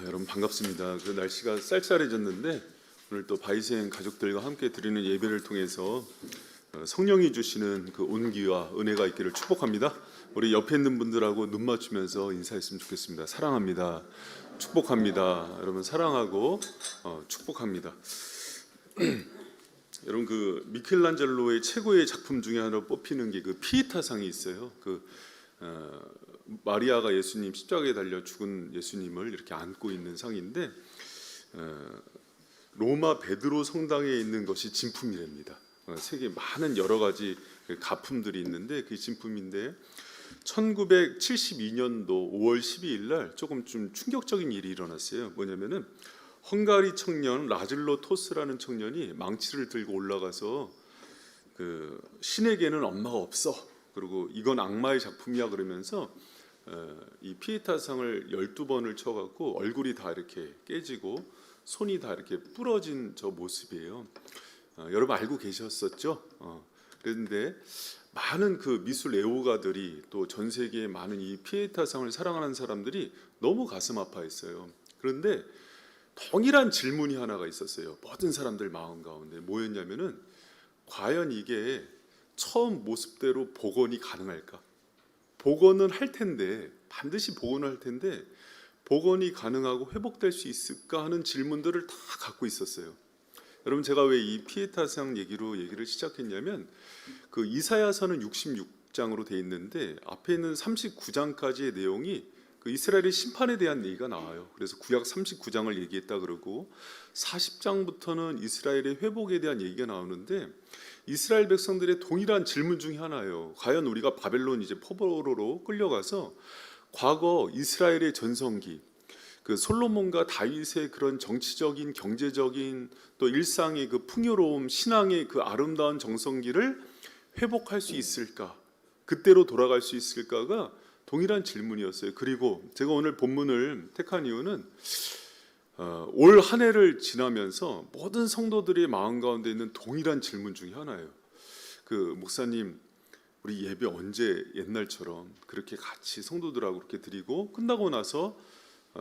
여러분 반갑습니다. 그 날씨가 쌀쌀해졌는데 오늘 또 바이생 가족들과 함께 드리는 예배를 통해서 성령이 주시는 그 온기와 은혜가 있기를 축복합니다. 우리 옆에 있는 분들하고 눈 맞추면서 인사했으면 좋겠습니다. 사랑합니다. 축복합니다. 여러분 사랑하고 축복합니다. 여러분 그 미켈란젤로의 최고의 작품 중에 하나로 뽑히는 게 그 피에타상이 있어요. 마리아가 예수님 십자가에 달려 죽은 예수님을 이렇게 안고 있는 상인데 로마 베드로 성당에 있는 것이 진품이랍니다. 세계 많은 여러 가지 가품들이 있는데 그 진품인데 1972년도 5월 12일 날 조금 좀 충격적인 일이 일어났어요. 뭐냐면은 헝가리 청년 라즐로 토스라는 청년이 망치를 들고 올라가서 그 신에게는 엄마가 없어. 그리고 이건 악마의 작품이야 그러면서 이 피에타상을 12번을 쳐갖고 얼굴이 다 이렇게 깨지고 손이 다 이렇게 부러진 저 모습이에요. 여러분 알고 계셨었죠? 그런데 많은 그 미술 애호가들이 또 전 세계의 많은 이 피에타상을 사랑하는 사람들이 너무 가슴 아파했어요. 그런데 동일한 질문이 하나가 있었어요. 모든 사람들 마음 가운데 뭐였냐면은 과연 이게 처음 모습대로 복원이 가능할까? 복원은 할 텐데 반드시 복원을 할 텐데 복원이 가능하고 회복될 수 있을까 하는 질문들을 다 갖고 있었어요. 여러분 제가 왜 이 피에타상 얘기를 시작했냐면 그 이사야서는 66장으로 돼 있는데 앞에 있는 39장까지의 내용이 그 이스라엘의 심판에 대한 얘기가 나와요. 그래서 구약 39장을 얘기했다 그러고 40장부터는 이스라엘의 회복에 대한 얘기가 나오는데 이스라엘 백성들의 동일한 질문 중에 하나예요. 과연 우리가 바벨론 이제 포로로 끌려가서 과거 이스라엘의 전성기 그 솔로몬과 다윗의 그런 정치적인 경제적인 또 일상의 그 풍요로움 신앙의 그 아름다운 정성기를 회복할 수 있을까? 그때로 돌아갈 수 있을까가 동일한 질문이었어요. 그리고 제가 오늘 본문을 택한 이유는 올 한 해를 지나면서 모든 성도들의 마음 가운데 있는 동일한 질문 중에 하나예요. 그 목사님 우리 예배 언제 옛날처럼 그렇게 같이 성도들하고 그렇게 드리고 끝나고 나서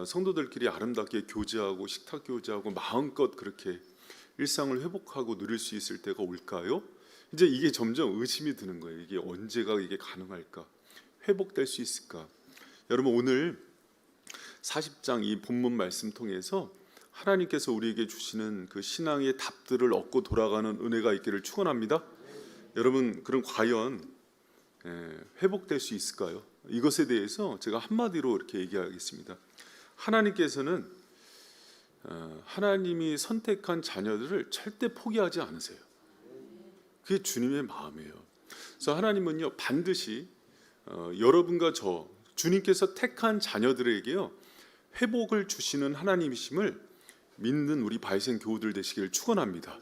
성도들끼리 아름답게 교제하고 식탁 교제하고 마음껏 그렇게 일상을 회복하고 누릴 수 있을 때가 올까요? 이제 이게 점점 의심이 드는 거예요. 이게 언제가 이게 가능할까? 회복될 수 있을까? 여러분 오늘 40장 이 본문 말씀 통해서 하나님께서 우리에게 주시는 그 신앙의 답들을 얻고 돌아가는 은혜가 있기를 축원합니다. 여러분 그럼 과연 회복될 수 있을까요? 이것에 대해서 제가 한마디로 이렇게 얘기하겠습니다. 하나님께서는 하나님이 선택한 자녀들을 절대 포기하지 않으세요. 그게 주님의 마음이에요. 그래서 하나님은요 반드시 여러분과 저 주님께서 택한 자녀들에게요 회복을 주시는 하나님이심을 믿는 우리 바이생 교우들 되시기를 축원합니다.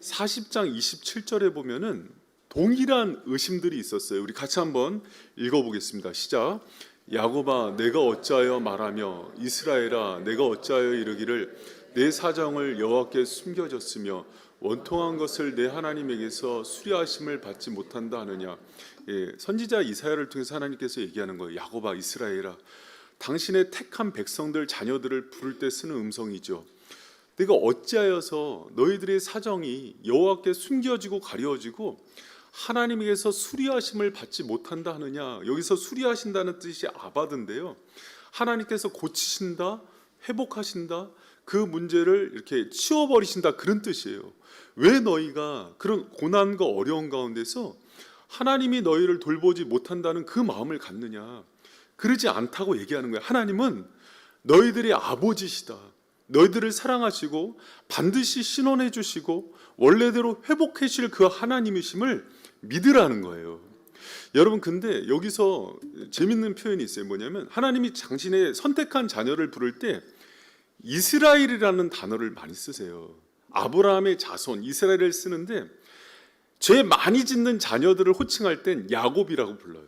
40장 27절에 보면은 동일한 의심들이 있었어요. 우리 같이 한번 읽어보겠습니다. 시작. 야곱아 내가 어찌하여 말하며 이스라엘아 내가 어찌하여 이르기를 내 사정을 여호와께 숨겨졌으며 원통한 것을 내 하나님에게서 수리하심을 받지 못한다 하느냐. 선지자 이사야를 통해서 하나님께서 얘기하는 거예요. 야곱아 이스라엘아 당신의 택한 백성들 자녀들을 부를 때 쓰는 음성이죠. 내가 어찌하여서 너희들의 사정이 여호와께 숨겨지고 가려지고 하나님에게서 수리하심을 받지 못한다 하느냐. 여기서 수리하신다는 뜻이 아바드인데요. 하나님께서 고치신다, 회복하신다, 그 문제를 이렇게 치워버리신다 그런 뜻이에요. 왜 너희가 그런 고난과 어려운 가운데서 하나님이 너희를 돌보지 못한다는 그 마음을 갖느냐. 그러지 않다고 얘기하는 거예요. 하나님은 너희들의 아버지시다. 너희들을 사랑하시고 반드시 신원해 주시고 원래대로 회복해 주실 그 하나님이심을 믿으라는 거예요. 여러분 근데 여기서 재밌는 표현이 있어요. 뭐냐면 하나님이 당신의 선택한 자녀를 부를 때 이스라엘이라는 단어를 많이 쓰세요. 아브라함의 자손 이스라엘을 쓰는데 죄 많이 짓는 자녀들을 호칭할 땐 야곱이라고 불러요.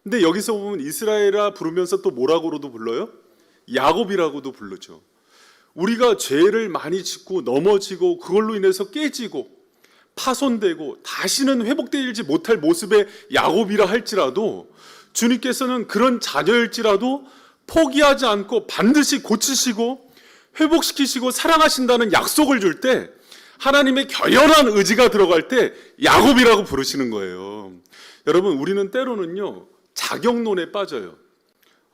근데 여기서 보면 이스라엘아 부르면서 또 뭐라고도 불러요? 야곱이라고도 부르죠. 우리가 죄를 많이 짓고 넘어지고 그걸로 인해서 깨지고 파손되고 다시는 회복되지 못할 모습의 야곱이라 할지라도 주님께서는 그런 자녀일지라도 포기하지 않고 반드시 고치시고 회복시키시고 사랑하신다는 약속을 줄 때 하나님의 결연한 의지가 들어갈 때 야곱이라고 부르시는 거예요. 여러분, 우리는 때로는요 자격론에 빠져요.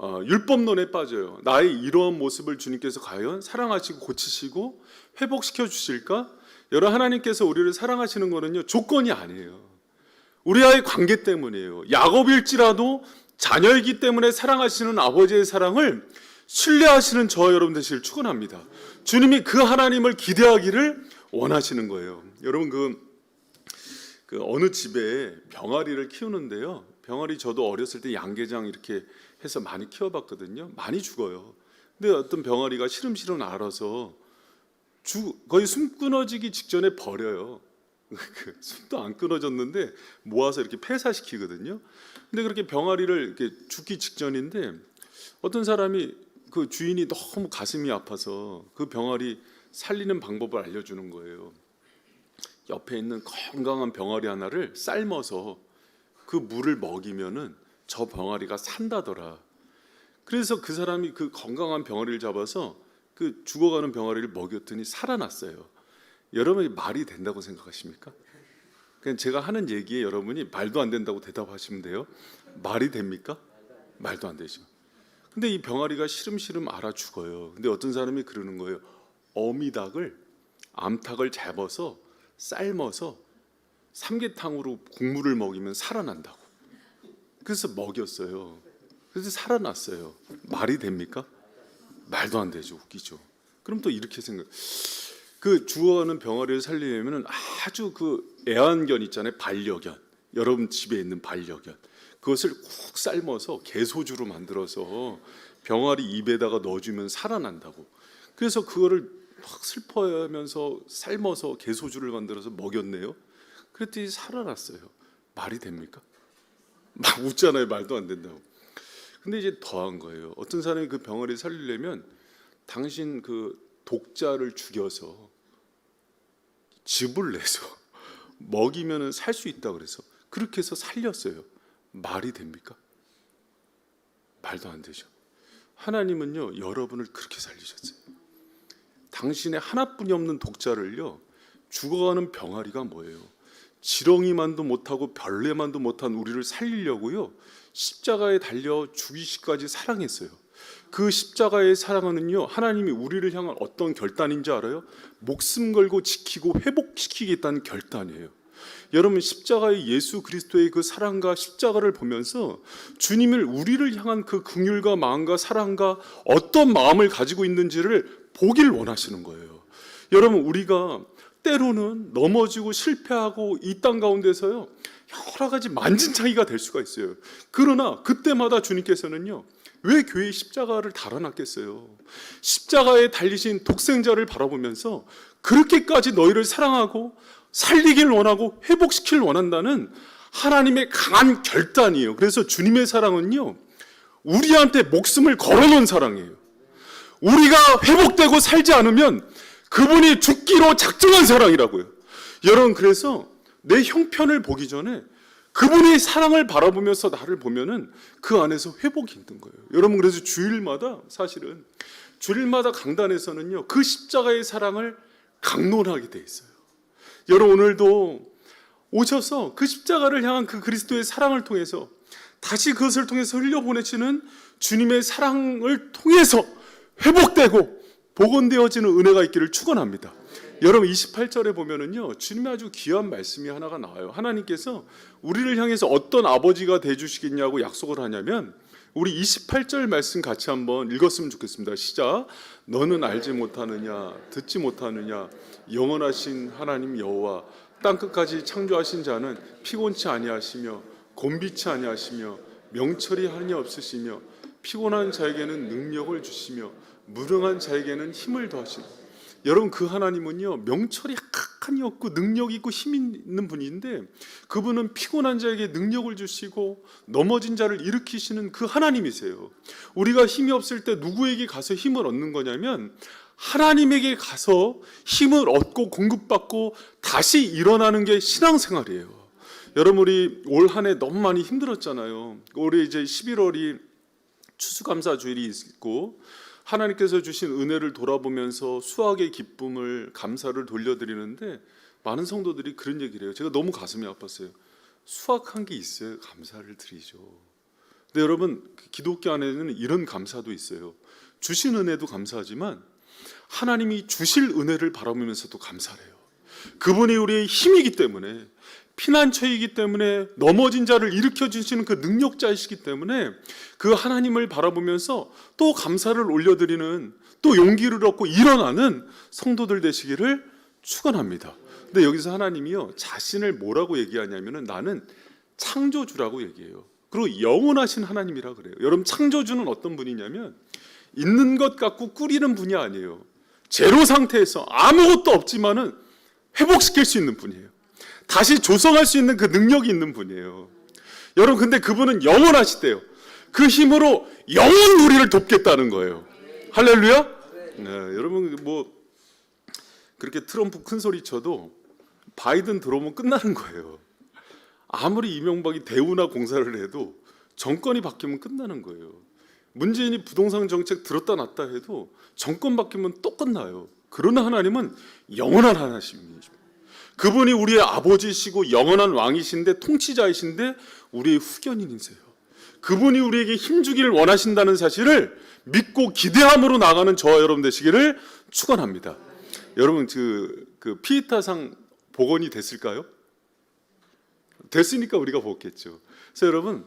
율법론에 빠져요. 나의 이러한 모습을 주님께서 과연 사랑하시고 고치시고 회복시켜 주실까? 여러분, 하나님께서 우리를 사랑하시는 거는요 조건이 아니에요. 우리와의 관계 때문이에요. 야곱일지라도 자녀이기 때문에 사랑하시는 아버지의 사랑을 신뢰하시는 저와 여러분 되시길 축원합니다. 주님이 그 하나님을 기대하기를 원하시는 거예요. 여러분, 그 어느 집에 병아리를 키우는데요, 병아리 저도 어렸을 때 양계장 이렇게 해서 많이 키워봤거든요. 많이 죽어요. 근데 어떤 병아리가 시름시름 앓아서 거의 숨 끊어지기 직전에 버려요. 숨도 안 끊어졌는데 모아서 이렇게 폐사시키거든요. 근데 그렇게 병아리를 이렇게 죽기 직전인데 어떤 사람이 그 주인이 너무 가슴이 아파서 그 병아리 살리는 방법을 알려주는 거예요. 옆에 있는 건강한 병아리 하나를 삶아서 그 물을 먹이면은 저 병아리가 산다더라. 그래서 그 사람이 그 건강한 병아리를 잡아서 그 죽어가는 병아리를 먹였더니 살아났어요. 여러분이 말이 된다고 생각하십니까? 그냥 제가 하는 얘기에 여러분이 말도 안 된다고 대답하시면 돼요. 말이 됩니까? 말도 안 되죠. 근데 이 병아리가 시름시름 앓아 죽어요. 근데 어떤 사람이 그러는 거예요. 암탉을 잡아서 삶아서 삼계탕으로 국물을 먹이면 살아난다고. 그래서 먹였어요. 그래서 살아났어요. 말이 됩니까? 말도 안 되죠. 웃기죠. 그럼 또 이렇게 그 죽어가는 병아리를 살리려면 아주 그 애완견 있잖아요. 반려견. 여러분 집에 있는 반려견. 그것을 쿡 삶아서 개소주로 만들어서 병아리 입에다가 넣어주면 살아난다고. 그래서 그거를 막 슬퍼하면서 삶아서 개소주를 만들어서 먹였네요. 그랬더니 살아났어요. 말이 됩니까? 막 웃잖아요. 말도 안 된다고. 근데 이제 더한 거예요. 어떤 사람이 그 병아리 살리려면 당신 그 독자를 죽여서 즙을 내서 먹이면 살 수 있다 그래서 그렇게 해서 살렸어요. 말이 됩니까? 말도 안 되죠. 하나님은요 여러분을 그렇게 살리셨어요. 당신의 하나뿐이 없는 독자를요 죽어가는 병아리가 뭐예요? 지렁이만도 못하고 벌레만도 못한 우리를 살리려고요 십자가에 달려 죽이시까지 사랑했어요. 그 십자가의 사랑은요 하나님이 우리를 향한 어떤 결단인지 알아요? 목숨 걸고 지키고 회복시키겠다는 결단이에요. 여러분, 십자가의 예수 그리스도의 그 사랑과 십자가를 보면서 주님을 우리를 향한 그 긍휼과 마음과 사랑과 어떤 마음을 가지고 있는지를 보길 원하시는 거예요. 여러분, 우리가 때로는 넘어지고 실패하고 이 땅 가운데서요 여러 가지 만진창이가 될 수가 있어요. 그러나 그때마다 주님께서는요 왜 교회에 십자가를 달아놨겠어요? 십자가에 달리신 독생자를 바라보면서 그렇게까지 너희를 사랑하고 살리길 원하고 회복시키길 원한다는 하나님의 강한 결단이에요. 그래서 주님의 사랑은요 우리한테 목숨을 걸어놓은 사랑이에요. 우리가 회복되고 살지 않으면 그분이 죽기로 작정한 사랑이라고요. 여러분, 그래서 내 형편을 보기 전에 그분의 사랑을 바라보면서 나를 보면은 그 안에서 회복이 있는 거예요. 여러분, 그래서 주일마다 사실은 주일마다 강단에서는요 그 십자가의 사랑을 강론하게 돼 있어요. 여러분, 오늘도 오셔서 그 십자가를 향한 그 그리스도의 사랑을 통해서 다시 그것을 통해서 흘려보내시는 주님의 사랑을 통해서 회복되고 복원되어지는 은혜가 있기를 축원합니다. 여러분, 28절에 보면은요 주님의 아주 귀한 말씀이 하나가 나와요. 하나님께서 우리를 향해서 어떤 아버지가 되주시겠냐고 약속을 하냐면 우리 28절 말씀 같이 한번 읽었으면 좋겠습니다. 시작. 너는 알지 못하느냐 듣지 못하느냐 영원하신 하나님 여호와 땅끝까지 창조하신 자는 피곤치 아니하시며 곤비치 아니하시며 명철이 한이 없으시며 피곤한 자에게는 능력을 주시며 무능한 자에게는 힘을 더하시는. 여러분, 그 하나님은요 명철이 한이 없고 능력이 있고 힘이 있는 분인데 그분은 피곤한 자에게 능력을 주시고 넘어진 자를 일으키시는 그 하나님이세요. 우리가 힘이 없을 때 누구에게 가서 힘을 얻는 거냐면 하나님에게 가서 힘을 얻고 공급받고 다시 일어나는 게 신앙생활이에요. 여러분, 우리 올 한 해 너무 많이 힘들었잖아요. 올해 이제 11월이 추수감사 주일이 있고 하나님께서 주신 은혜를 돌아보면서 수확의 기쁨을, 감사를 돌려드리는데 많은 성도들이 그런 얘기를 해요. 제가 너무 가슴이 아팠어요. 수확한 게 있어요. 감사를 드리죠. 근데 여러분, 기독교 안에는 이런 감사도 있어요. 주신 은혜도 감사하지만 하나님이 주실 은혜를 바라보면서도 감사를 해요. 그분이 우리의 힘이기 때문에, 피난처이기 때문에, 넘어진 자를 일으켜 주시는 그 능력자이시기 때문에 그 하나님을 바라보면서 또 감사를 올려드리는, 또 용기를 얻고 일어나는 성도들 되시기를 축원합니다. 근데 여기서 하나님이요, 자신을 뭐라고 얘기하냐면은 나는 창조주라고 얘기해요. 그리고 영원하신 하나님이라 그래요. 여러분, 창조주는 어떤 분이냐면 있는 것 갖고 꾸리는 분이 아니에요. 제로 상태에서 아무것도 없지만은 회복시킬 수 있는 분이에요. 다시 조성할 수 있는 그 능력이 있는 분이에요. 여러분, 근데 그분은 영원하시대요. 그 힘으로 영원 우리를 돕겠다는 거예요. 할렐루야. 네, 여러분, 뭐 그렇게 트럼프 큰 소리 쳐도 바이든 들어오면 끝나는 거예요. 아무리 이명박이 대우나 공사를 해도 정권이 바뀌면 끝나는 거예요. 문재인이 부동산 정책 들었다 놨다 해도 정권 바뀌면 또 끝나요. 그러나 하나님은 영원한 하나님이십니다. 그분이 우리의 아버지시고 영원한 왕이신데, 통치자이신데 우리의 후견인이세요. 그분이 우리에게 힘주기를 원하신다는 사실을 믿고 기대함으로 나가는 저와 여러분 되시기를 축원합니다. 여러분, 그 피에타상 복원이 됐을까요? 됐으니까 우리가 보겠죠. 그래서 여러분,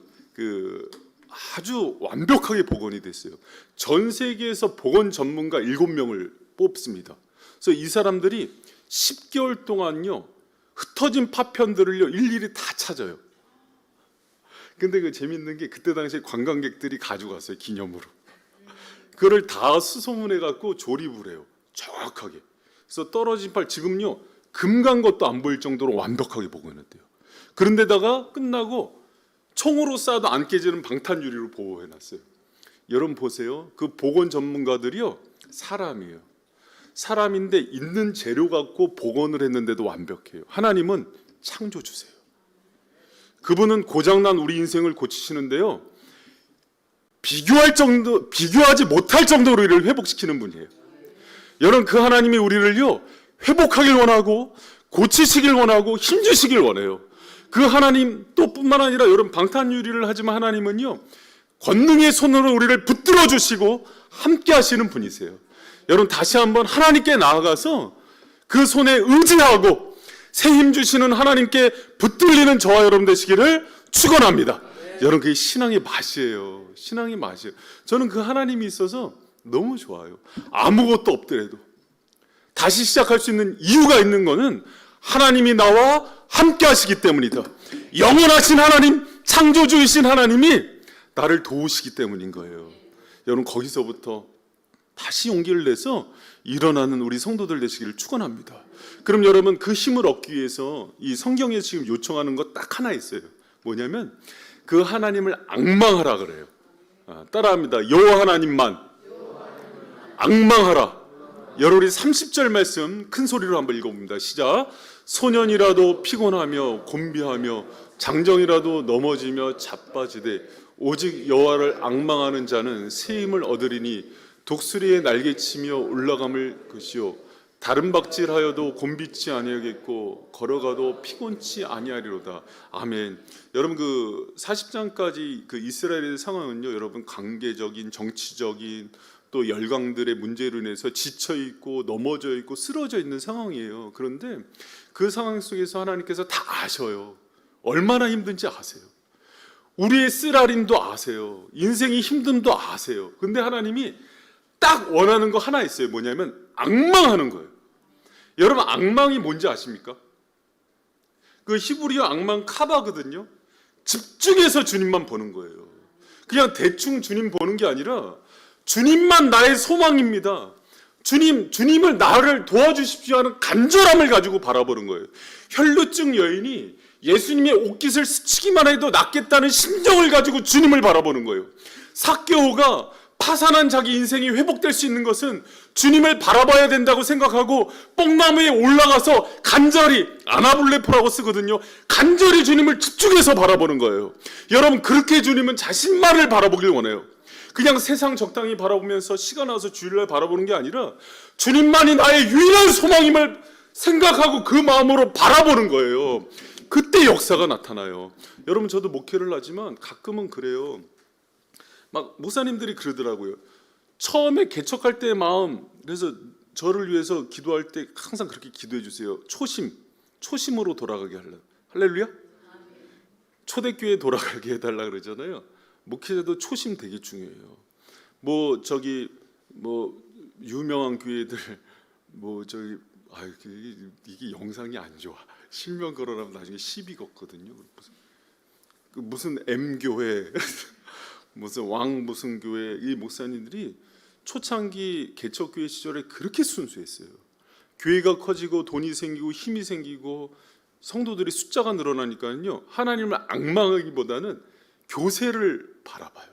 아주 완벽하게 복원이 됐어요. 전 세계에서 복원 전문가 7명을 뽑습니다. 그래서 이 사람들이 10개월 동안요, 흩어진 파편들을요 일일이 다 찾아요. 근데 그 재밌는 게 그때 당시에 관광객들이 가져갔어요, 기념으로. 그걸 다 수소문해 갖고 조립을 해요, 정확하게. 그래서 떨어진 팔, 지금요 금 간 것도 안 보일 정도로 완벽하게 복원했대요. 그런데다가 끝나고 총으로 쏴도 안 깨지는 방탄유리로 보호해놨어요. 여러분 보세요. 그 복원 전문가들이요, 사람이에요. 사람인데 있는 재료 갖고 복원을 했는데도 완벽해요. 하나님은 창조주세요. 그분은 고장난 우리 인생을 고치시는데요, 비교하지 못할 정도로 우리를 회복시키는 분이에요. 여러분, 그 하나님이 우리를요 회복하길 원하고 고치시길 원하고 힘주시길 원해요. 그 하나님 또 뿐만 아니라, 여러분, 방탄유리를 하지만 하나님은요 권능의 손으로 우리를 붙들어 주시고 함께 하시는 분이세요. 여러분, 다시 한번 하나님께 나아가서 그 손에 의지하고 새 힘 주시는 하나님께 붙들리는 저와 여러분 되시기를 축원합니다. 여러분, 그게 신앙의 맛이에요. 신앙의 맛이에요. 저는 그 하나님이 있어서 너무 좋아요. 아무것도 없더라도 다시 시작할 수 있는 이유가 있는 거는 하나님이 나와 함께 하시기 때문이다. 영원하신 하나님, 창조주이신 하나님이 나를 도우시기 때문인 거예요. 여러분, 거기서부터 다시 용기를 내서 일어나는 우리 성도들 되시기를 축원합니다. 그럼 여러분, 그 힘을 얻기 위해서 이 성경에 지금 요청하는 것 딱 하나 있어요. 뭐냐면 그 하나님을 앙망하라 그래요. 따라합니다. 여호와 하나님만 앙망하라. 여러분이 30절 말씀 큰 소리로 한번 읽어봅니다. 시작. 소년이라도 피곤하며 곤비하며 장정이라도 넘어지며 자빠지되 오직 여호와를 앙망하는 자는 새 힘을 얻으리니 독수리의 날개치며 올라감을 것이요 다른 박질하여도 곤비치 아니하겠고 걸어가도 피곤치 아니하리로다. 아멘. 여러분, 그 40장까지 그 이스라엘의 상황은요, 여러분, 관계적인, 정치적인, 또 열강들의 문제로 인해서 지쳐 있고 넘어져 있고 쓰러져 있는 상황이에요. 그런데 그 상황 속에서 하나님께서 다 아셔요. 얼마나 힘든지 아세요. 우리의 쓰라림도 아세요. 인생이 힘듦도 아세요. 근데 하나님이 딱 원하는 거 하나 있어요. 뭐냐면 앙망하는 거예요. 여러분, 앙망이 뭔지 아십니까? 그 히브리어 앙망 카바거든요. 집중해서 주님만 보는 거예요. 그냥 대충 주님 보는 게 아니라 주님만 나의 소망입니다. 주님을 나를 도와주십시오 하는 간절함을 가지고 바라보는 거예요. 혈루증 여인이 예수님의 옷깃을 스치기만 해도 낫겠다는 심정을 가지고 주님을 바라보는 거예요. 삭개오가 파산한 자기 인생이 회복될 수 있는 것은 주님을 바라봐야 된다고 생각하고 뽕나무에 올라가서 간절히, 아나블레포라고 쓰거든요, 간절히 주님을 집중해서 바라보는 거예요. 여러분, 그렇게 주님은 자신만을 바라보길 원해요. 그냥 세상 적당히 바라보면서 시간 나서 주일날 바라보는 게 아니라 주님만이 나의 유일한 소망임을 생각하고 그 마음으로 바라보는 거예요. 그때 역사가 나타나요. 여러분, 저도 목회를 하지만 가끔은 그래요. 막 목사님들이 그러더라고요. 처음에 개척할 때의 마음, 그래서 저를 위해서 기도할 때 항상 그렇게 기도해 주세요. 초심으로 돌아가게 하려. 할렐루야? 초대교회 돌아가게 해달라 그러잖아요. 목회자도 초심 되게 중요해요. 뭐 유명한 교회들 이게 영상이 안 좋아. 실명 거론하면 나중에 시비 걷거든요. 무슨 M교회 무슨 무슨 교회, 이 목사님들이 초창기 개척교회 시절에 그렇게 순수했어요. 교회가 커지고 돈이 생기고 힘이 생기고 성도들이 숫자가 늘어나니까요, 하나님을 앙망하기보다는 교세를 바라봐요.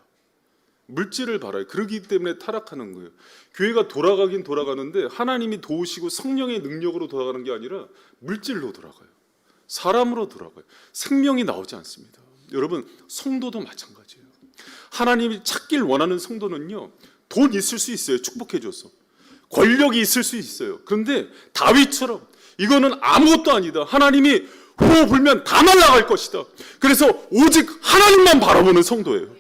물질을 바라요. 그러기 때문에 타락하는 거예요. 교회가 돌아가긴 돌아가는데 하나님이 도우시고 성령의 능력으로 돌아가는 게 아니라 물질로 돌아가요. 사람으로 돌아가요. 생명이 나오지 않습니다. 여러분, 성도도 마찬가지예요. 하나님이 찾길 원하는 성도는요, 돈 있을 수 있어요. 축복해 줬어. 권력이 있을 수 있어요. 그런데 다윗처럼 이거는 아무것도 아니다. 하나님이 호 불면 다 날아갈 것이다. 그래서 오직 하나님만 바라보는 성도예요.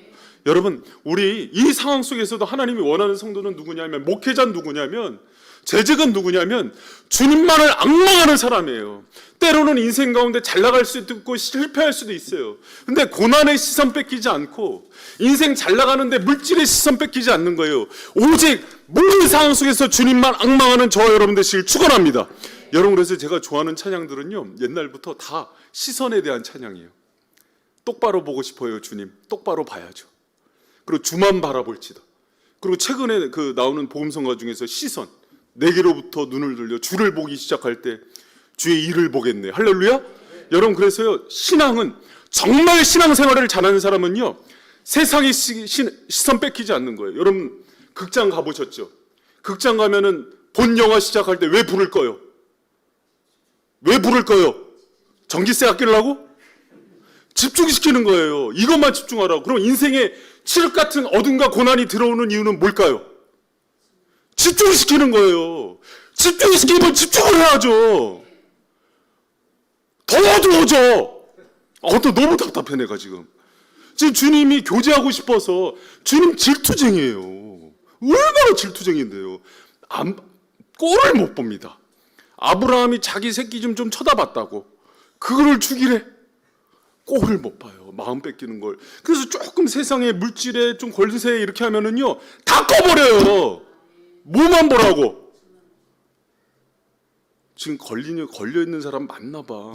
여러분, 우리 이 상황 속에서도 하나님이 원하는 성도는 누구냐면, 목회자는 누구냐면, 재직은 누구냐면 주님만을 앙망하는 사람이에요. 때로는 인생 가운데 잘 나갈 수도 있고 실패할 수도 있어요. 근데 고난의 시선 뺏기지 않고 인생 잘 나가는데 물질의 시선 뺏기지 않는 거예요. 오직 모든 상황 속에서 주님만 앙망하는 저와 여러분 되시길 축원합니다. 여러분, 그래서 제가 좋아하는 찬양들은요, 옛날부터 다 시선에 대한 찬양이에요. 똑바로 보고 싶어요. 주님 똑바로 봐야죠. 그리고 주만 바라볼지다. 그리고 최근에 나오는 복음성가 중에서 시선, 내게로부터 눈을 들려 주를 보기 시작할 때 주의 일을 보겠네. 할렐루야. 여러분, 그래서요, 신앙은, 정말 신앙생활을 잘하는 사람은요, 세상의 시선 뺏기지 않는 거예요. 여러분, 극장 가보셨죠? 극장 가면은 본 영화 시작할 때 왜 불을 꺼요? 왜 불을 꺼요? 전기세 아끼려고? 집중시키는 거예요. 이것만 집중하라고. 그럼 인생에 칠흑 같은 어둠과 고난이 들어오는 이유는 뭘까요? 집중시키는 거예요. 집중시키면 집중을 해야죠. 더 어두워져. 또 너무 답답해 내가 지금 주님이 교제하고 싶어서. 주님 질투쟁이에요. 얼마나 질투쟁인데요. 꼴을 못 봅니다. 아브라함이 자기 새끼 좀 쳐다봤다고 그거를 죽이래. 꼴을 못 봐요. 마음 뺏기는 걸. 그래서 조금 세상에 물질에 좀 걸리세 이렇게 하면은요, 다 꺼버려요. 뭐만 보라고. 지금 걸려 있는 사람 맞나 봐.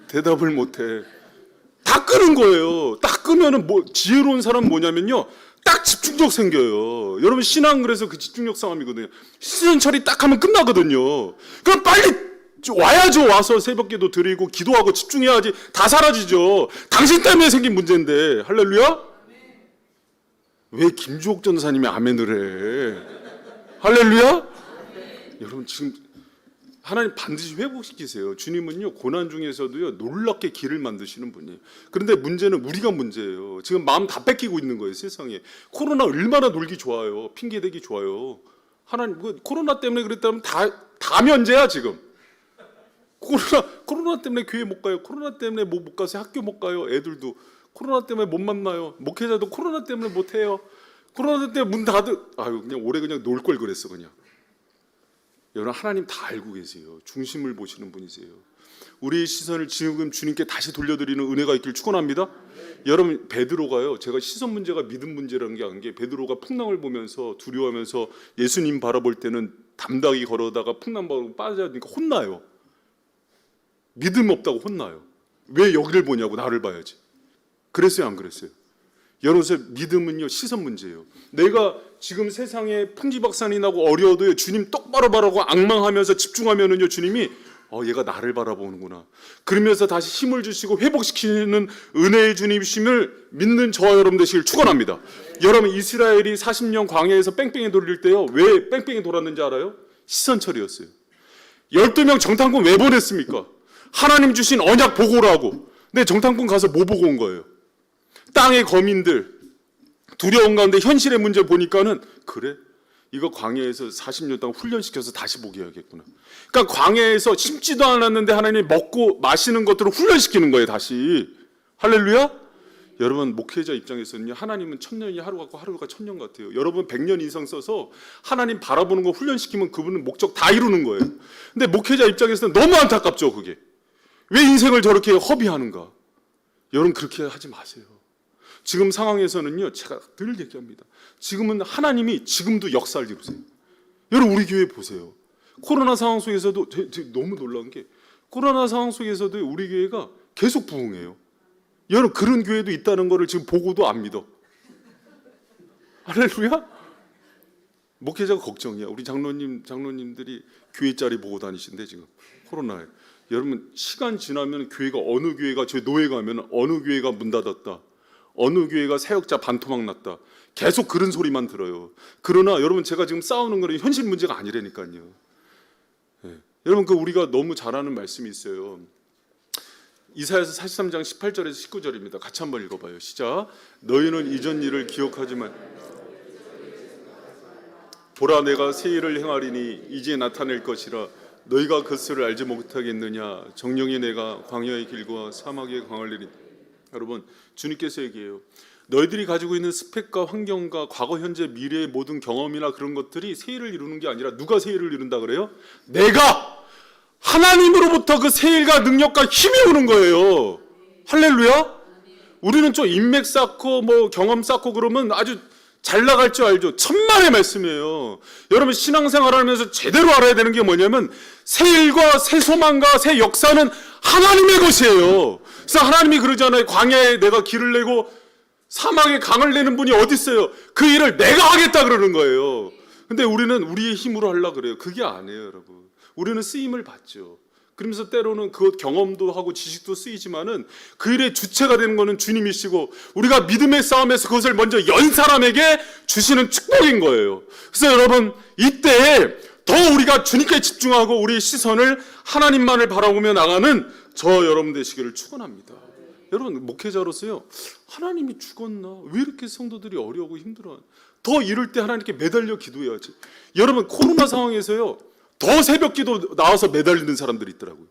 대답을 못해. 다 끄는 거예요. 딱 끄면은 지혜로운 사람은 뭐냐면요, 딱 집중력 생겨요. 여러분, 신앙 그래서 그 집중력 싸움이거든요. 시선 처리 딱 하면 끝나거든요. 그럼 빨리 와야죠. 와서 새벽기도 드리고 기도하고 집중해야지. 다 사라지죠. 당신 때문에 생긴 문제인데. 할렐루야? 왜 김주옥 전사님이 아멘을 해? 할렐루야? 여러분, 지금 하나님 반드시 회복시키세요. 주님은요, 고난 중에서도요, 놀랍게 길을 만드시는 분이에요. 그런데 문제는 우리가 문제예요. 지금 마음 다 뺏기고 있는 거예요. 세상에. 코로나 얼마나 놀기 좋아요. 핑계대기 좋아요. 하나님, 코로나 때문에 그랬다면 다 면제야 지금. 코로나 때문에 교회 못 가요. 코로나 때문에 못 가서 학교 못 가요. 애들도 코로나 때문에 못 만나요. 목회자도 코로나 때문에 못 해요. 코로나 때문에 문 그냥 올해 그냥 놀 걸 그랬어 그냥. 여러분, 하나님 다 알고 계세요. 중심을 보시는 분이세요. 우리의 시선을 지금 주님께 다시 돌려드리는 은혜가 있길 축원합니다. 여러분, 베드로가요, 제가 시선 문제가 믿음 문제라는 게 아닌 게, 베드로가 풍랑을 보면서 두려워하면서 예수님 바라볼 때는 담대하게 걸어다가 풍랑 바로 빠져야 되니까 혼나요. 믿음 없다고 혼나요. 왜 여기를 보냐고. 나를 봐야지. 그랬어요, 안 그랬어요? 여러분, 믿음은요, 시선 문제예요. 내가 지금 세상에 풍지박산이 나고 어려워도 주님 똑바로 바라고 앙망하면서 집중하면은요, 주님이 얘가 나를 바라보는구나. 그러면서 다시 힘을 주시고 회복시키는 은혜의 주님이심을 믿는 저와 여러분 되시길 축원합니다. 여러분, 이스라엘이 40년 광야에서 뺑뺑이 돌릴 때요, 왜 뺑뺑이 돌았는지 알아요? 시선 처리였어요. 12명 정탐꾼 왜 보냈습니까? 하나님 주신 언약 보고라고. 근데 정탐꾼 가서 뭐 보고 온 거예요? 땅의 거민들, 두려운 가운데 현실의 문제 보니까는 그래? 이거 광야에서 40년 동안 훈련시켜서 다시 보게 해야겠구나. 그러니까 광야에서 심지도 않았는데 하나님이 먹고 마시는 것들을 훈련시키는 거예요, 다시. 할렐루야? 여러분, 목회자 입장에서는요, 하나님은 천년이 하루 같고 하루가 천년 같아요. 여러분 100년 이상 써서 하나님 바라보는 거 훈련시키면 그분은 목적 다 이루는 거예요. 근데 목회자 입장에서는 너무 안타깝죠, 그게. 왜 인생을 저렇게 허비하는가? 여러분, 그렇게 하지 마세요. 지금 상황에서는요, 제가 늘 얘기합니다. 지금은 하나님이 지금도 역사를 이루세요. 여러분, 우리 교회 보세요. 코로나 상황 속에서도 너무 놀라운 게, 코로나 상황 속에서도 우리 교회가 계속 부흥해요. 여러분, 그런 교회도 있다는 것을 지금 보고도 안 믿어. 할렐루야? 목회자가 걱정이야. 우리 장로님들이 교회 자리 보고 다니신데 지금 코로나에. 여러분, 시간 지나면 교회가 어느 교회가, 저 노예 가면 어느 교회가 문 닫았다, 어느 교회가 사역자 반토막 났다, 계속 그런 소리만 들어요. 그러나 여러분, 제가 지금 싸우는 거는 현실 문제가 아니라니까요. 네. 여러분, 우리가 너무 잘 아는 말씀이 있어요. 이사야서 43장 18절에서 19절입니다. 같이 한번 읽어봐요. 시작. 너희는 이전 일을 기억하지만 보라, 내가 새 일을 행하리니 이제 나타낼 것이라 너희가 그것을 알지 못하겠느냐. 정령이 내가 광야의 길과 사막의 강을 내리. 여러분, 주님께서 얘기해요. 너희들이 가지고 있는 스펙과 환경과 과거, 현재, 미래의 모든 경험이나 그런 것들이 새 일을 이루는 게 아니라 누가 새 일을 이룬다 그래요? 내가! 하나님으로부터 그 새 일과 능력과 힘이 오는 거예요. 할렐루야? 우리는 좀 인맥 쌓고 뭐 경험 쌓고 그러면 아주 잘 나갈 줄 알죠. 천만의 말씀이에요. 여러분, 신앙생활 하면서 제대로 알아야 되는 게 뭐냐면 새 일과 새 소망과 새 역사는 하나님의 것이에요. 그래서 하나님이 그러잖아요. 광야에 내가 길을 내고 사막에 강을 내는 분이 어디 있어요? 그 일을 내가 하겠다 그러는 거예요. 근데 우리는 우리의 힘으로 하려고 그래요. 그게 아니에요, 여러분. 우리는 쓰임을 받죠. 그러면서 때로는 그 경험도 하고 지식도 쓰이지만은 그 일의 주체가 되는 것은 주님이시고, 우리가 믿음의 싸움에서 그것을 먼저 연 사람에게 주시는 축복인 거예요. 그래서 여러분, 이때 더 우리가 주님께 집중하고 우리의 시선을 하나님만을 바라보며 나가는 저 여러분 되시기를 축원합니다. 여러분, 목회자로서요, 하나님이 죽었나? 왜 이렇게 성도들이 어려우고 힘들어? 더 이럴 때 하나님께 매달려 기도해야지. 여러분, 코로나 상황에서요, 더 새벽 기도 나와서 매달리는 사람들이 있더라고요.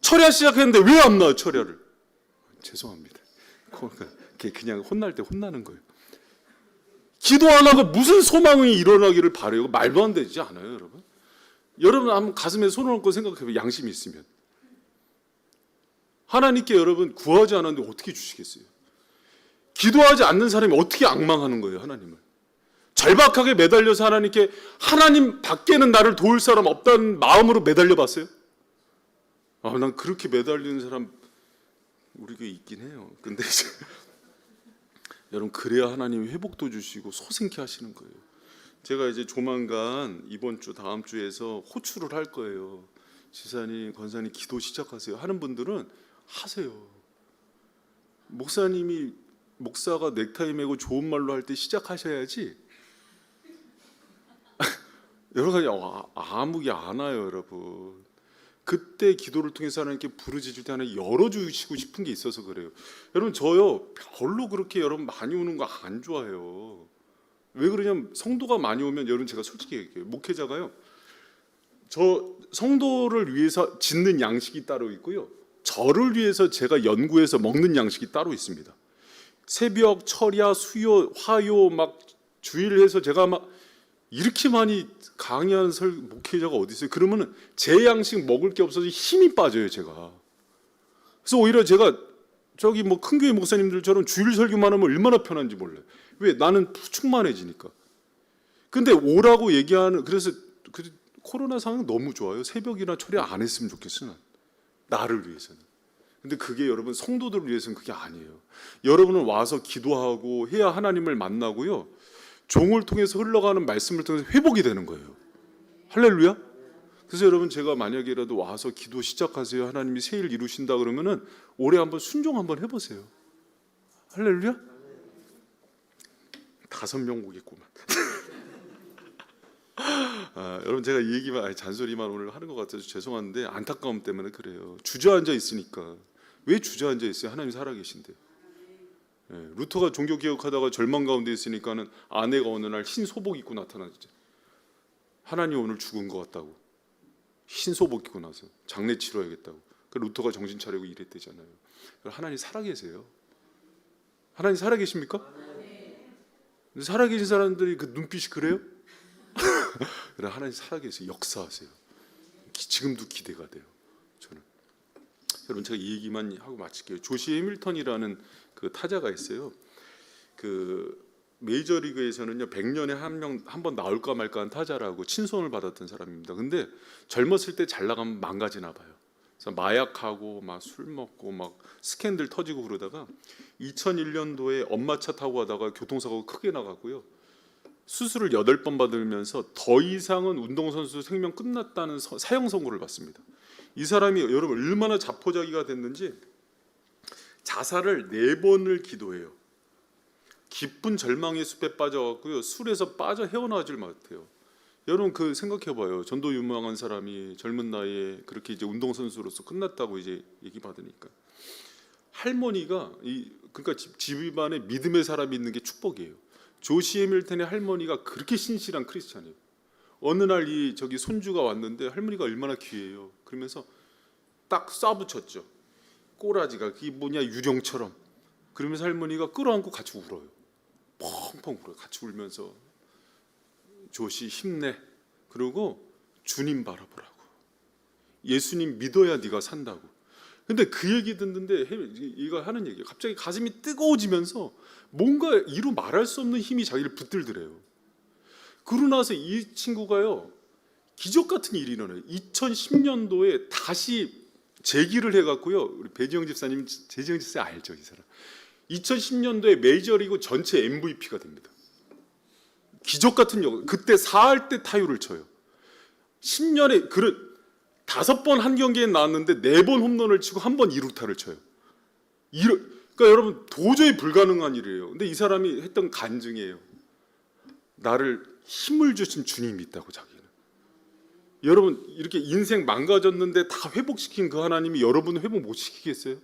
철야 시작했는데 왜 안 나와요, 철야를? 죄송합니다. 그냥 혼날 때 혼나는 거예요. 기도 안 하고 무슨 소망이 일어나기를 바라요? 말도 안 되지 않아요, 여러분? 여러분, 한번 가슴에 손을 얹고 생각해봐요. 양심이 있으면. 하나님께 여러분 구하지 않았는데 어떻게 주시겠어요? 기도하지 않는 사람이 어떻게 앙망하는 거예요, 하나님을? 절박하게 매달려서 하나님께, 하나님 밖에는 나를 도울 사람 없다는 마음으로 매달려 봤어요? 난 그렇게 매달리는 사람 우리 교회 있긴 해요. 근데 여러분, 그래야 하나님이 회복도 주시고 소생케 하시는 거예요. 제가 이제 조만간 이번 주 다음 주에서 호출을 할 거예요. 지사님, 권사님 기도 시작하세요 하는 분들은 하세요. 목사가 넥타이 매고 좋은 말로 할 때 시작하셔야지. 여러 가지 아무게 안 와요, 여러분. 그때 기도를 통해서 하나님께 부르짖을 때 하나 열어주시고 싶은 게 있어서 그래요. 여러분, 저요 별로 그렇게 여러분 많이 오는 거 안 좋아해요. 왜 그러냐면 성도가 많이 오면, 여러분 제가 솔직히 얘기해요. 목회자가요, 저 성도를 위해서 짓는 양식이 따로 있고요, 저를 위해서 제가 연구해서 먹는 양식이 따로 있습니다. 새벽, 철야, 수요, 화요 막 주일해서 제가 막 이렇게 많이 강의한 목회자가 어디 있어요? 그러면은 제 양식 먹을 게 없어서 힘이 빠져요, 제가. 그래서 오히려 제가 저기 뭐 큰 교회 목사님들처럼 주일 설교만 하면 얼마나 편한지 몰라요. 왜? 나는 충만해지니까. 근데 오라고 얘기하는, 그래서 코로나 상황 너무 좋아요. 새벽이나 철야 안 했으면 좋겠어요, 나를 위해서는. 근데 그게 여러분 성도들을 위해서는 그게 아니에요. 여러분은 와서 기도하고 해야 하나님을 만나고요, 종을 통해서 흘러가는 말씀을 통해서 회복이 되는 거예요. 할렐루야. 그래서 여러분, 제가 만약에라도 와서 기도 시작하세요, 하나님이 새 일 이루신다 그러면은 올해 한번 순종 한번 해보세요. 할렐루야. 5명 오겠구만. 여러분, 제가 이 얘기만 잔소리만 오늘 하는 것 같아서 죄송한데 안타까움 때문에 그래요. 주저앉아 있으니까. 왜 주저앉아 있어요? 하나님 살아계신데. 루터가 종교 개혁하다가 절망 가운데 있으니까는 아내가 어느 날 흰 소복 입고 나타나죠. 하나님 오늘 죽은 것 같다고. 흰 소복 입고 나서 장례 치러야겠다고. 그 루터가 정신 차리고 이랬대잖아요. 하나님 살아계세요. 하나님 살아계십니까? 살아계신 사람들이 그 눈빛이 그래요? 그래, 하나님 살아계세요. 역사하세요. 지금도 기대가 돼요. 저는. 여러분, 제가 이 얘기만 하고 마칠게요. 조시 해밀턴이라는 그 타자가 있어요. 그 메이저리그에서는요 100년에 한 번 나올까 말까한 타자라고 칭송을 받았던 사람입니다. 근데 젊었을 때 잘 나가면 망가지나 봐요. 그래서 마약하고 막 술 먹고 막 스캔들 터지고 그러다가 2001년도에 엄마 차 타고 가다가 교통사고 크게 나가고요. 수술을 8번 받으면서 더 이상은 운동선수 생명 끝났다는 사형 선고를 받습니다. 이 사람이 여러분 얼마나 자포자기가 됐는지 자살을 4번을 기도해요. 깊은 절망의 숲에 빠져갖고요 술에서 빠져 헤어나질 못해요. 여러분 그 생각해봐요. 전도 유망한 사람이 젊은 나이에 그렇게 이제 운동선수로서 끝났다고 이제 얘기 받으니까 할머니가 그러니까 집안에 믿음의 사람이 있는 게 축복이에요. 조시 해밀턴의 할머니가 그렇게 신실한 크리스찬이에요. 어느 날 저기 손주가 왔는데 할머니가 얼마나 귀해요. 그러면서 딱 쏴붙였죠. 꼬라지가 그게 뭐냐 유령처럼. 그러면서 할머니가 끌어안고 같이 울어요. 펑펑 울어요. 같이 울면서 조시 힘내. 그리고 주님 바라보라고. 예수님 믿어야 네가 산다고. 근데 그 얘기 듣는데 이거 하는 얘기예요. 갑자기 가슴이 뜨거워지면서 뭔가 이루 말할 수 없는 힘이 자기를 붙들더래요. 그러고 나서 이 친구가요 기적 같은 일이 일어나요. 2010년도에 다시 재기를 해갖고요. 우리 배지영 집사님, 배지영 집사 알죠 이 사람. 2010년도에 메이저리그 전체 MVP가 됩니다. 기적 같은 영. 그때 4할 때 타율을 쳐요. 10년에 5번 한 경기에 나왔는데 4번 홈런을 치고 1번 2루타를 쳐요. 그러니까 여러분 도저히 불가능한 일이에요. 근데 이 사람이 했던 간증이에요. 나를 힘을 주신 주님이 있다고 자기는. 여러분 이렇게 인생 망가졌는데 다 회복시킨 그 하나님이 여러분을 회복 못 시키겠어요?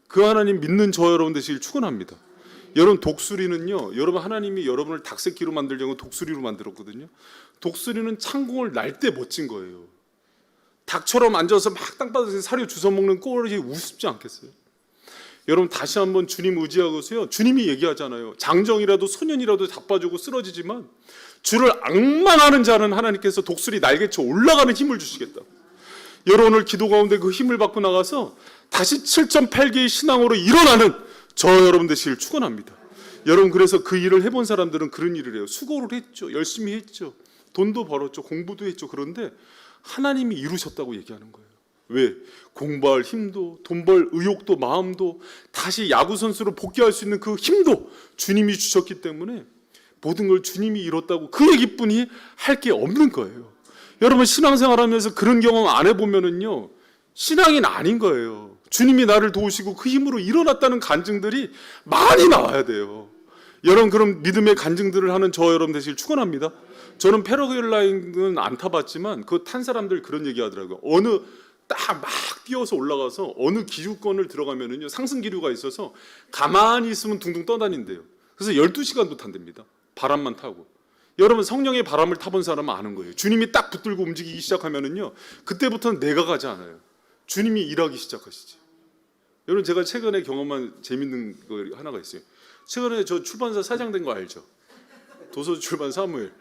그 하나님 믿는 저 여러분 되시길 축원합니다. 여러분 독수리는요. 여러분 하나님이 여러분을 닭새끼로 만들려고 독수리로 만들었거든요. 독수리는 창공을 날 때 멋진 거예요. 닭처럼 앉아서 막 땅바닥에서 사료 주워 먹는 꼴이 우습지 않겠어요? 여러분 다시 한번 주님 의지하고서요. 주님이 얘기하잖아요. 장정이라도 소년이라도 자빠지고 쓰러지지만 주를 악만하는 자는 하나님께서 독수리 날개쳐 올라가는 힘을 주시겠다. 여러분 오늘 기도 가운데 그 힘을 받고 나가서 다시 7.8개의 신앙으로 일어나는 저 여러분 되시길 축원합니다. 여러분 그래서 그 일을 해본 사람들은 그런 일을 해요. 수고를 했죠. 열심히 했죠. 돈도 벌었죠. 공부도 했죠. 그런데 하나님이 이루셨다고 얘기하는 거예요. 왜? 공부할 힘도 돈 벌 의욕도 마음도 다시 야구 선수로 복귀할 수 있는 그 힘도 주님이 주셨기 때문에 모든 걸 주님이 이뤘다고 그 얘기뿐이 할 게 없는 거예요. 여러분 신앙생활하면서 그런 경험 안 해보면은요 신앙인 아닌 거예요. 주님이 나를 도우시고 그 힘으로 일어났다는 간증들이 많이 나와야 돼요. 여러분 그런 믿음의 간증들을 하는 저 여러분 되시길 축원합니다. 저는 패러글라이딩은 안 타봤지만 그 탄 사람들 그런 얘기 하더라고요. 어느 딱 막 뛰어서 올라가서 어느 기류권을 들어가면은요 상승 기류가 있어서 가만히 있으면 둥둥 떠다닌대요. 그래서 12시간도 탄답니다. 바람만 타고. 여러분 성령의 바람을 타본 사람은 아는 거예요. 주님이 딱 붙들고 움직이기 시작하면은요 그때부터는 내가 가지 않아요. 주님이 일하기 시작하시지. 여러분 제가 최근에 경험한 재밌는 거 하나가 있어요. 최근에 저 출판사 사장 된 거 알죠? 도서 출판 사무엘.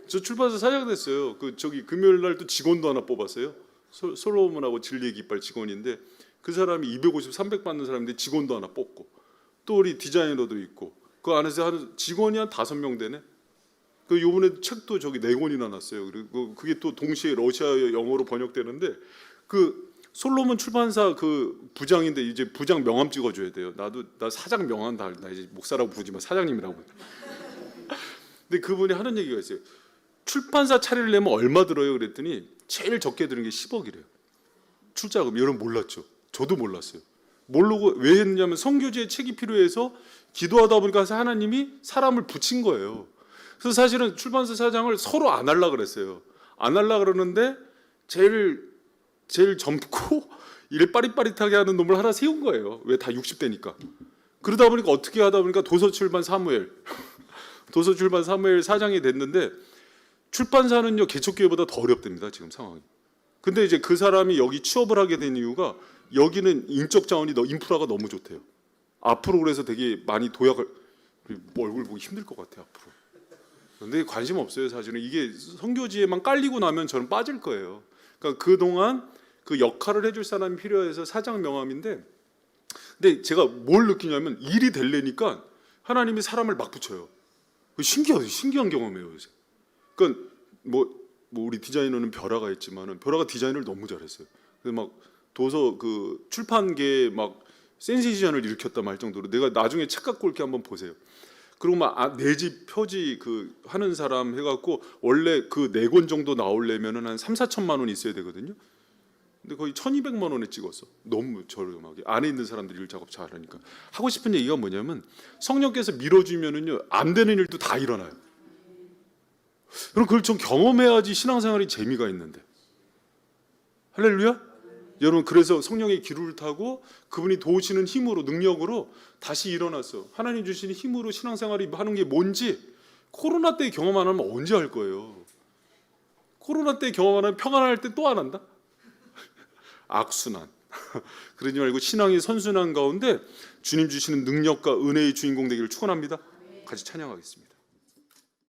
저 출판사 사장 됐어요. 저기 금요일 날 또 직원도 하나 뽑았어요. 솔로몬하고 진리의 깃발 직원인데 그 사람이 250, 300 받는 사람인데 직원도 하나 뽑고 또 우리 디자이너도 있고 그 안에서 한 직원이 한 5명 되네. 그 요번에 책도 저기 4권이나 났어요. 그리고 그게 또 동시에 러시아 영어로 번역되는데 그 솔로몬 출판사 그 부장인데 이제 부장 명함 찍어줘야 돼요. 나 사장 명함 나 이제 목사라고 부르지만 사장님이라고. 근데 그분이 하는 얘기가 있어요. 출판사 차리려면 얼마 들어요? 그랬더니 제일 적게 드는 게 10억이래요. 출자금. 여러분 몰랐죠? 저도 몰랐어요. 모르고 왜 했냐면 선교지에 책이 필요해서 기도하다 보니까 하나님이 사람을 붙인 거예요. 그래서 사실은 출판사 사장을 서로 안 하려고 그랬어요. 안 하려고 그러는데 제일 젊고 일 빠릿빠릿하게 하는 놈을 하나 세운 거예요. 왜 다 60대니까. 그러다 보니까 어떻게 하다 보니까 도서출판 사무엘 도서출판 사무엘 사장이 됐는데 출판사는요 개척교회보다 더 어렵답니다 지금 상황이. 근데 이제 그 사람이 여기 취업을 하게 된 이유가 여기는 인적 자원이 인프라가 너무 좋대요. 앞으로 그래서 되게 많이 도약을 얼굴 보기 힘들 것 같아요 앞으로. 근데 관심 없어요 사실은. 이게 선교지에만 깔리고 나면 저는 빠질 거예요. 그러니까 그동안 그 역할을 해줄 사람이 필요해서 사장 명함인데, 근데 제가 뭘 느끼냐면 일이 되려니까 하나님이 사람을 막 붙여요. 신기한 경험이에요 요새. 그러니까 뭐 우리 디자이너는 벼라가 있지만은 벼라가 디자인을 너무 잘했어요. 그래서 막 도서 그 출판계에 막 센세이션을 일으켰다 말 정도로, 내가 나중에 책 갖고 올게 한번 보세요. 그리고 막 내 집 표지 그 하는 사람 해갖고 원래 그 4권 정도 나오려면은 한 3-4천만 원 있어야 되거든요. 근데 거의 1,200만 원에 찍었어. 너무 저렴하게. 안에 있는 사람들이 일 작업 잘하니까. 하고 싶은 얘기가 뭐냐면 성령께서 밀어주면은요 안 되는 일도 다 일어나요. 그럼 그걸 좀 경험해야지 신앙생활이 재미가 있는데. 할렐루야. 여러분, 그래서 성령의 기류를 타고 그분이 도우시는 힘으로, 능력으로 다시 일어났어. 하나님 주시는 힘으로 신앙생활이 하는 게 뭔지 코로나 때 경험 안 하면 언제 할 거예요? 코로나 때 경험 안 하면 평안할 때 또 안 한다? 악순환. 그러지 말고 신앙의 선순환 가운데 주님 주시는 능력과 은혜의 주인공 되기를 축원합니다. 같이 찬양하겠습니다.